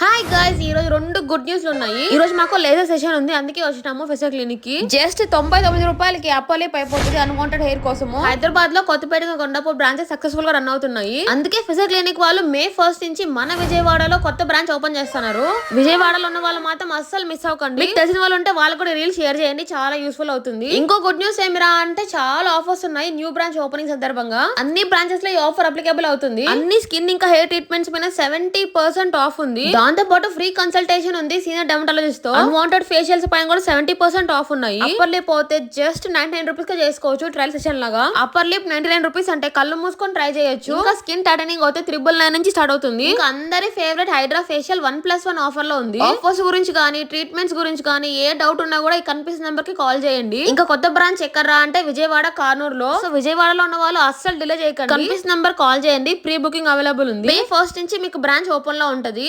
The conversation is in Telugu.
హాయ్ గైస్, ఈ రోజు రెండు గుడ్ న్యూస్ ఉన్నాయి. ఈ రోజు మాకు లేజర్ సెషన్ ఉంది, అందుకే వచ్చినాము ఫిజియో క్లినిక్ కి. జస్ట్ 99 రూపాయలకి అప్పర్ లిప్ అయిపోతుంది అన్వాంటెడ్ హెయిర్ కోసము. హైదరాబాద్ లో కొత్తపేట కొండాపూర్ బ్రాంచెస్ సక్సెస్ఫుల్ గా రన్ అవుతున్నాయి. అందుకే ఫిజియో క్లినిక్ వాళ్ళు మే 1 నుంచి మన విజయవాడలో కొత్త బ్రాంచ్ ఓపెన్ చేస్తున్నారు. విజయవాడలో ఉన్న వాళ్ళు మాత్రం అస్సలు మిస్ అవ్వకండి. మీకు తెలిసిన వాళ్ళు ఉంటే వాళ్ళు కూడా రీల్ షేర్ చేయండి, చాలా యూస్ఫుల్ అవుతుంది. ఇంకో గుడ్ న్యూస్ ఏమిరా అంటే చాలా ఆఫర్స్ ఉన్నాయి న్యూ బ్రాంచ్ ఓపెనింగ్ సందర్భంగా. అన్ని బ్రాంచెస్ లో ఈ ఆఫర్ అప్లికేబుల్ అవుతుంది. అన్ని స్కిన్ ఇంకా హెయిర్ ట్రీట్మెంట్స్ పైన 70% ఆఫ్ ఉంది. దాంతో పాటు ఫ్రీ కన్సల్టేషన్ ఉంది సీనియర్ డెర్మటాలజిస్ట్ తో. అన్వాంటెడ్ ఫేషియల్స్ పైన కూడా 70% ఆఫ్ ఉన్నాయి. అప్పర్ లిప్ పోతే జస్ట్ 99 రూపీస్ గా చేసుకోవచ్చు ట్రయల్ సెషన్ లాగా. అప్పర్ లిప్ 99 రూపీస్ అంటే కళ్ళు మూసుకొని ట్రై చేయొచ్చు. ఇంకా స్కిన్ టైటనింగ్ అయితే 999 నుంచి స్టార్ట్ అవుతుంది. ఇంకా అందరి ఫేవరెట్ హైడ్రా ఫేషియల్ 1+1 ఆఫర్ లో ఉంది. ఆఫర్స్ గురించి కానీ ట్రీట్మెంట్స్ గురించి కానీ ఏ డౌట్ ఉన్నా కూడా ఈ కనిపిస్తున్న నెంబర్ కి కాల్ చేయండి. ఇంకా కొత్త బ్రాంచ్ ఎక్కడ్రా అంటే విజయవాడ కార్నూర్ లో. సో విజయవాడలో ఉన్న వాళ్ళు అస్సలు డిలే చేయకండి, కనిపిస్తున్న నెంబర్ కాల్ చేయండి. ప్రీ బుకింగ్ అవైలబుల్ ఉంది. మే 1 నుంచి మీకు బ్రాంచ్ ఓపెన్ లో ఉంటది.